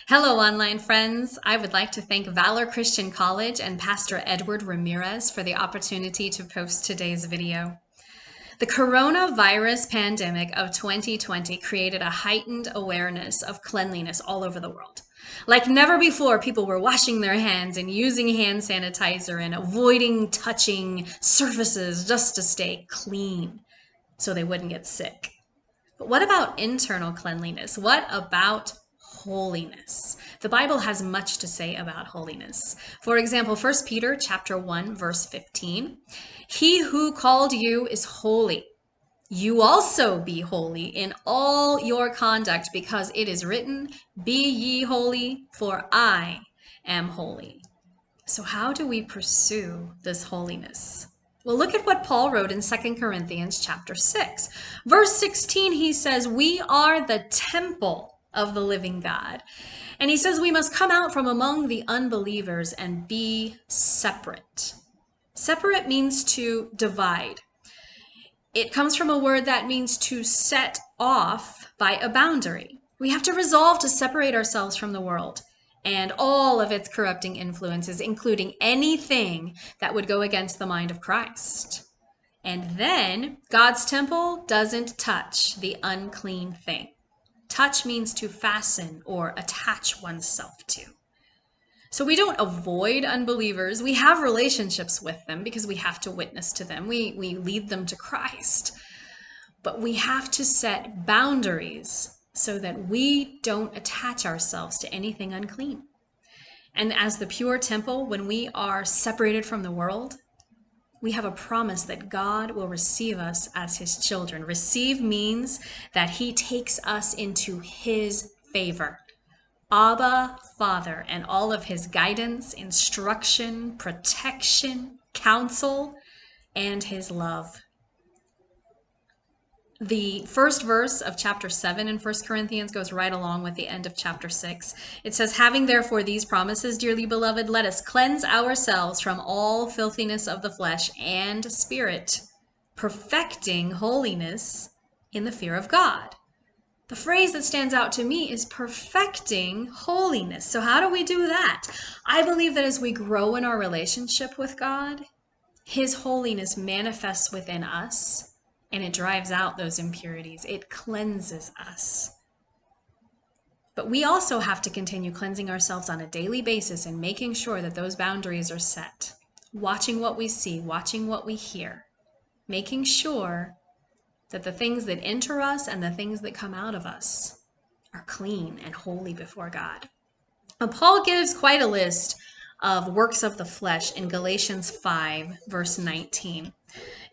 Hello, online friends. I would like to thank Valor Christian College and Pastor Edward Ramirez for the opportunity to post today's video. The coronavirus pandemic of 2020 created a heightened awareness of cleanliness all over the world. Like never before, people were washing their hands and using hand sanitizer and avoiding touching surfaces just to stay clean so they wouldn't get sick. But what about internal cleanliness? What about holiness? The Bible has much to say about holiness. For example, 1 Peter chapter 1, verse 15. He who called you is holy. You also be holy in all your conduct, because it is written, Be ye holy, for I am holy. So how do we pursue this holiness? Well, look at what Paul wrote in 2 Corinthians chapter 6. Verse 16, he says, we are the temple of the living God. And he says we must come out from among the unbelievers and be separate. Separate means to divide. It comes from a word that means to set off by a boundary. We have to resolve to separate ourselves from the world and all of its corrupting influences, including anything that would go against the mind of Christ. And then God's temple doesn't touch the unclean thing. Touch means to fasten or attach oneself to. So we don't avoid unbelievers. We have relationships with them because we have to witness to them. We lead them to Christ. But we have to set boundaries so that we don't attach ourselves to anything unclean. And as the pure temple, when we are separated from the world, we have a promise that God will receive us as his children. Receive means that he takes us into his favor. Abba, Father, and all of his guidance, instruction, protection, counsel, and his love. The first verse of chapter 7 in 1 Corinthians goes right along with the end of chapter 6. It says, having therefore these promises, dearly beloved, let us cleanse ourselves from all filthiness of the flesh and spirit, perfecting holiness in the fear of God. The phrase that stands out to me is perfecting holiness. So how do we do that? I believe that as we grow in our relationship with God, his holiness manifests within us and it drives out those impurities. It cleanses us. But we also have to continue cleansing ourselves on a daily basis and making sure that those boundaries are set. Watching what we see, watching what we hear, making sure that the things that enter us and the things that come out of us are clean and holy before God. Now, Paul gives quite a list of works of the flesh in Galatians 5, verse 19.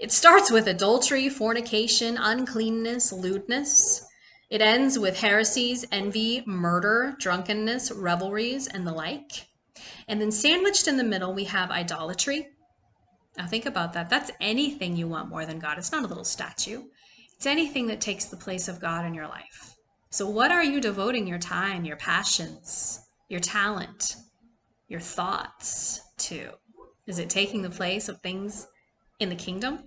It starts with adultery, fornication, uncleanness, lewdness. It ends with heresies, envy, murder, drunkenness, revelries, and the like. And then sandwiched in the middle, we have idolatry. Now think about that. That's anything you want more than God. It's not a little statue. It's anything that takes the place of God in your life. So what are you devoting your time, your passions, your talent, your thoughts to? Is it taking the place of things in the kingdom?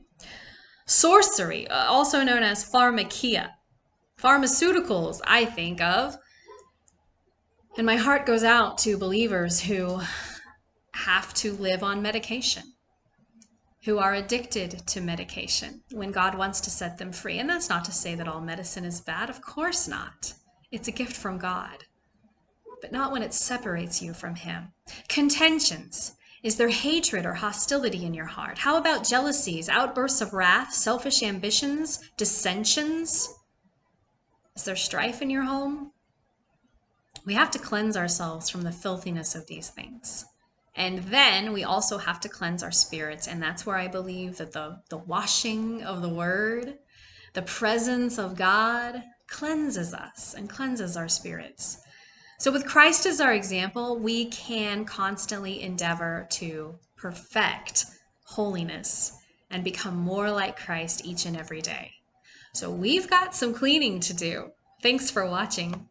Sorcery, also known as pharmakia. Pharmaceuticals, I think of. And my heart goes out to believers who have to live on medication, who are addicted to medication when God wants to set them free. And that's not to say that all medicine is bad. Of course not. It's a gift from God, but not when it separates you from him. Contentions. Is there hatred or hostility in your heart? How about jealousies, outbursts of wrath, selfish ambitions, dissensions? Is there strife in your home? We have to cleanse ourselves from the filthiness of these things. And then we also have to cleanse our spirits. And that's where I believe that the washing of the word, the presence of God cleanses us and cleanses our spirits. So with Christ as our example, we can constantly endeavor to perfect holiness and become more like Christ each and every day. So we've got some cleaning to do. Thanks for watching.